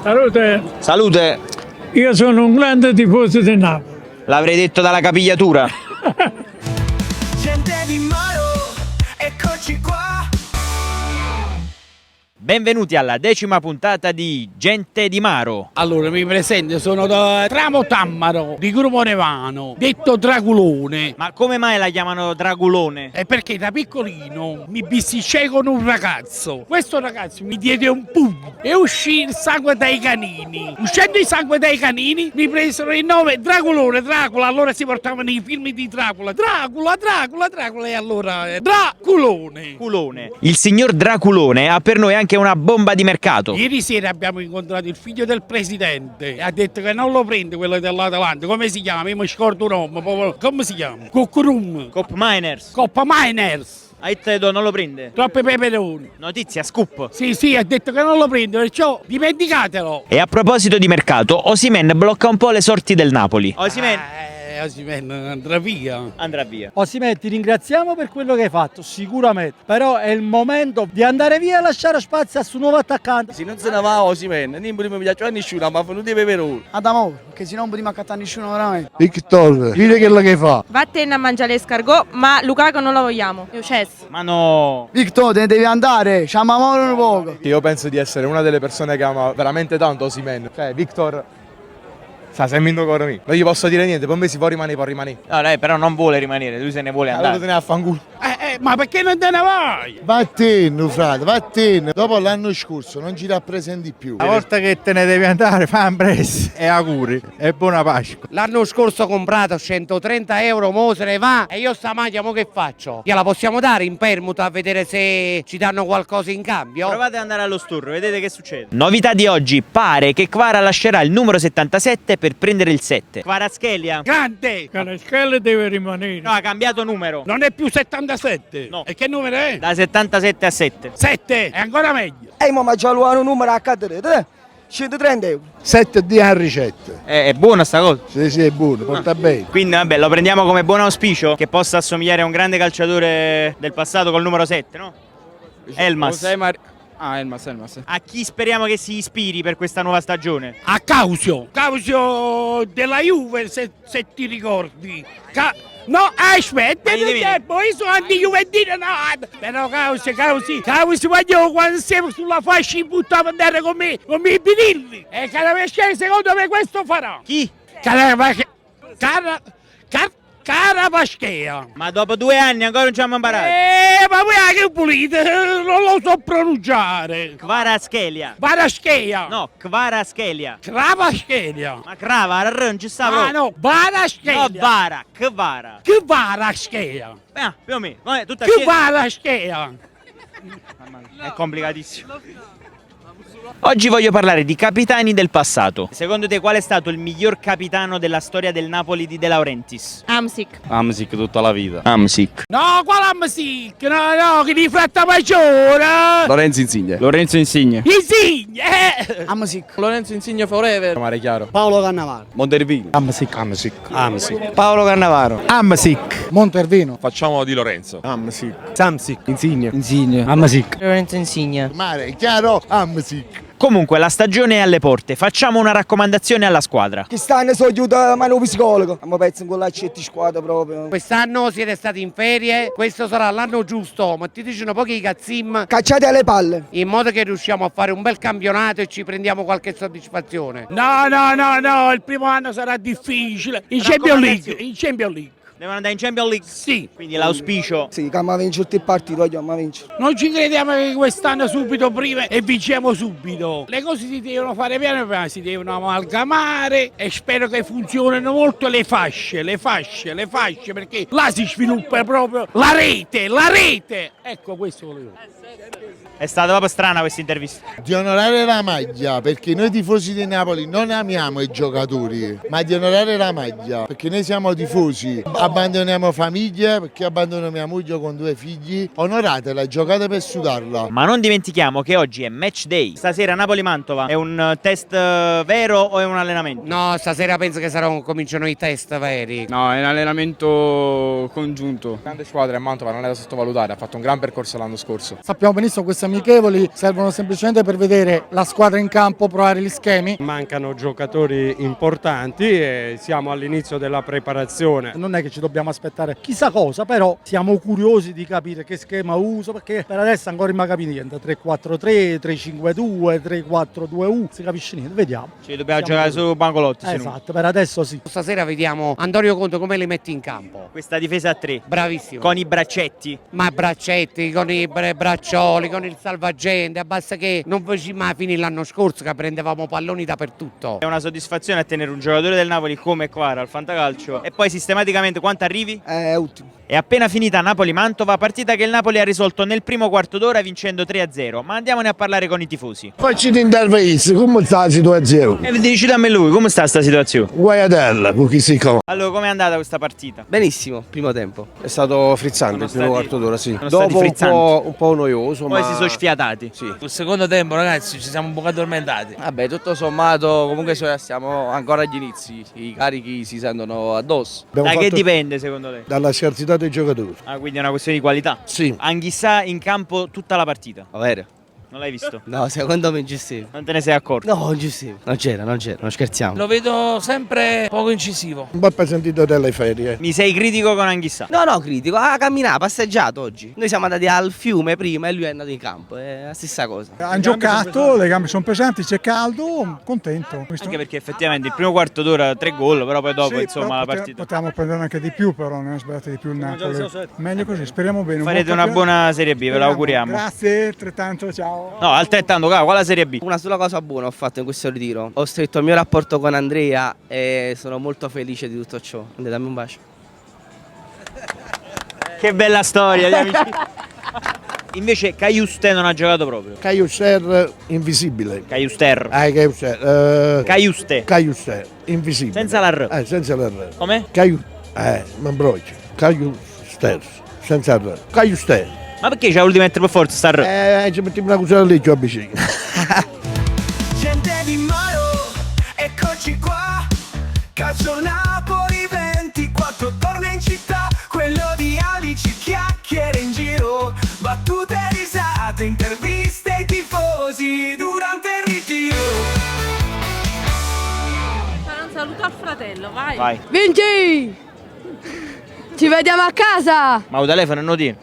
Salute, Salute, io sono un grande tifoso del Napoli. l'avrei detto dalla capigliatura. Gente di Maro, eccoci qua. Benvenuti alla 10ª puntata di Gente di Maro. Allora, mi presento, sono da Tramo Tammaro, di Grumonevano, detto Dragulone. Ma come mai la chiamano Dragulone? E perché da piccolino mi bisticciai con un ragazzo. Questo ragazzo mi diede un pugno e uscì il sangue dai canini. Uscendo il sangue dai canini, mi presero il nome Dragulone, Dracula. Allora si portavano i film di Dracula. Dracula, e allora Draculone. Culone. Il signor Draculone ha per noi anche una bomba di mercato. Ieri sera abbiamo incontrato il figlio del presidente e ha detto che non lo prende quello dell'Atalanta. Come si chiama? Io mi scordo un nome. Come si chiama? Cucurum. Cop Miners. Coppa Miners. Aitedo non lo prende. Troppi peperoni. Notizia, scoop. Sì, ha detto che non lo prende, perciò dimenticatelo. E a proposito di mercato, Osimhen blocca un po' le sorti del Napoli. Osimhen Osimhen andrà via. andrà via. Osimhen, ti ringraziamo per quello che hai fatto, sicuramente. Però è il momento di andare via e lasciare spazio a suo nuovo attaccante. Se non se ne va Osimhen, non mi piace a nessuno, ma venuti i peperoni. Adamo, che se non potremmo accattare nessuno veramente. Victor, dire quello che fa. Vattene a mangiare l'escargot, ma Lukaku non lo vogliamo. Io cesso. Ma no. Victor, te ne devi andare, ci amamo un poco. Io penso di essere una delle persone che ama veramente tanto Osimhen. Cioè, Victor sta sembrando con me. Non gli posso dire niente, poi me si può rimanere. No, lei però non vuole rimanere, lui se ne vuole Allora andare. te ne a fanculo. Ma perché non te ne vai? Vattene, frate, vattene. Dopo l'anno scorso non ci rappresenti più. Una volta che te ne devi andare, fa un presto e auguri e buona Pasqua. L'anno scorso ho comprato 130 euro, mo se ne va e io sta maglia mo che faccio? Gliela possiamo dare in permuta a vedere se ci danno qualcosa in cambio? Provate ad andare allo sturro, vedete che succede. Novità di oggi, pare che Kvara lascerà il numero 77 per prendere il 7. Kvaratskhelia? Grande! Kvaratskhelia deve rimanere. No, ha cambiato numero. Non è più 77. No. E che numero è? Da 77 a 7. 7, è ancora meglio. Ehi, ma già lo hanno un numero a cadere, 130 euro. 7 di a ricetta. È buona sta cosa. Sì, è buono, porta bene. Quindi vabbè, lo prendiamo come buon auspicio che possa assomigliare a un grande calciatore del passato col numero 7, no? Elmas. Elmas. A chi speriamo che si ispiri per questa nuova stagione? A Causio della Juve, se ti ricordi. No, aspetta, poi sono anti-juventino, no. Però Causio, quando siamo sulla fascia in buttava a andare con me, con i birilli. E Caravascelli secondo me questo farà. Chi? Caravaschea. Ma dopo 2 anni ancora non ci abbiamo imparato. Ma voi che pulite, non lo so pronunciare. Kvaratskhelia. Varaschea. No, Kvaratskhelia. Cravaschea. Ma Crava, non ci sta Ah proprio. no, Varaschea. No, Kvara. Che Varaschea. Più o meno. Vabbè, tutta Che Varaschea. È complicatissimo. Oggi voglio parlare di capitani del passato. Secondo te qual è stato il miglior capitano della storia del Napoli di De Laurentiis? Amsic. Amsic tutta la vita. Amsic. No, quale Amsic? No, che di fretta maggiore. Lorenzo Insigne. Insigne. Amasic. Lorenzo Insigne forever. Mare chiaro. Paolo Cannavaro. Montervini. Amsic. Paolo Cannavaro. Amsic. Montervino. Facciamo di Lorenzo. Amsic. Samsic. Insigne. Amasic. Lorenzo Insigne. Mare, chiaro? Amsic. Comunque la stagione è alle porte, facciamo una raccomandazione alla squadra. Quest'anno sono chiuso ma non psicologo. Ma penso con la CT squadra proprio. Quest'anno siete stati in ferie, questo sarà l'anno giusto, mettiteci un po' i cazzim Cacciate alle palle. in modo che riusciamo a fare un bel campionato e ci prendiamo qualche soddisfazione. No, il primo anno sarà difficile. In Champions League. Devono andare in Champions League? Sì. Quindi l'auspicio. Sì, che ma vincere tutti i partiti, vogliamo vincere. Non ci crediamo che quest'anno subito prima e vinciamo subito. Le cose si devono fare piano piano, si devono amalgamare e spero che funzionino molto le fasce, perché là si sviluppa proprio la rete. Ecco, questo volevo. È stata proprio strana questa intervista. Di onorare la maglia, perché noi tifosi di Napoli non amiamo i giocatori, ma di onorare la maglia, perché noi siamo tifosi. abbandoniamo famiglie, perché abbandono mia moglie con 2 figli. Onoratela, giocate per sudarla. Ma non dimentichiamo che oggi è match day. Stasera Napoli-Mantova è un test vero o è un allenamento? No, stasera penso che cominciano i test veri. No, è un allenamento congiunto. Grande squadra e Mantova non è da sottovalutare, ha fatto un gran percorso l'anno scorso. Sappiamo benissimo che questi amichevoli servono semplicemente per vedere la squadra in campo, provare gli schemi. Mancano giocatori importanti e siamo all'inizio della preparazione. Non è che ci dobbiamo aspettare chissà cosa, però siamo curiosi di capire che schema uso, perché per adesso ancora non mi capisco niente. 3-4-3, 3-5-2, 3-4-2-1, si capisce niente, vediamo. Ci dobbiamo Siamo giocare curiosi. su Bangolotti. Esatto, per adesso sì. Stasera vediamo Antonio Conte come li metti in campo. Questa difesa a 3. Bravissimo. Con i braccetti. Ma braccetti, con i braccioli, con il salvagente, basta che non facciamo a fine l'anno scorso che prendevamo palloni dappertutto. È una soddisfazione a tenere un giocatore del Napoli come Kvara al fantacalcio. E poi sistematicamente quanto arrivi? Ultimo. È appena finita Napoli-Mantova, partita che il Napoli ha risolto nel primo quarto d'ora vincendo 3-0. Ma andiamone a parlare con i tifosi. Facci interviste, come sta la situazione? E dici da me lui, come sta sta situazione? Guaiatella, con chi si come? Allora, com'è andata questa partita? Benissimo, primo tempo. È stato frizzante il primo quarto d'ora, sì. sono stati Dopo frizzanti. un po' noioso, Poi ma... si sono sfiatati. Sì. Sul secondo tempo, ragazzi, ci siamo un po' addormentati. Vabbè, tutto sommato, comunque siamo ancora agli inizi. I carichi si sentono addosso. Da che dipende secondo te? Dalla scarsità dei giocatori. Ah, quindi è una questione di qualità. Sì. Anghissà in campo tutta la partita. Va bene? Non l'hai visto? No, secondo me incisivo. Non te ne sei accorto? No, incisivo. Non c'era, non scherziamo. Lo vedo sempre poco incisivo. Un po' per sentito delle ferie. Mi sei critico con Anghissà? No, critico, ha camminato, passeggiato oggi. Noi siamo andati al fiume prima e lui è andato in campo, è la stessa cosa. Hanno giocato, le gambe sono pesanti, c'è caldo, contento. Anche perché effettivamente il primo quarto d'ora 3 gol, però poi dopo insomma la partita. Potevamo prendere anche di più, però ne ha sbagliati di più il Napoli. Meglio così, speriamo bene. Farete una buona Serie B, ve la auguriamo. Grazie, altrettanto, ciao. No, altrettanto, qua la Serie B. Una sola cosa buona ho fatto in questo ritiro. Ho stretto il mio rapporto con Andrea e sono molto felice di tutto ciò. Quindi dammi un bacio. Che bella storia, gli amici. Invece Caiuste non ha giocato proprio. Caiuster invisibile. Caiuster. Caiuster, invisibile. Senza la R. Senza la R. Come? Mambroccio. Caiuster, senza R. Caiuster. Ma perché c'ha voluto mettere per forza sta R? Ci mettiamo una cosa lì, giù vicino. Gente di Maro, eccoci qua. Calcio Napoli 24, torna in città. Quello di Alici, chiacchiere in giro. Battute, risate, interviste ai tifosi durante il ritiro. Fare un saluto al fratello, vai. Vai. Vinci! Ci vediamo a casa! Ma un telefono è notino.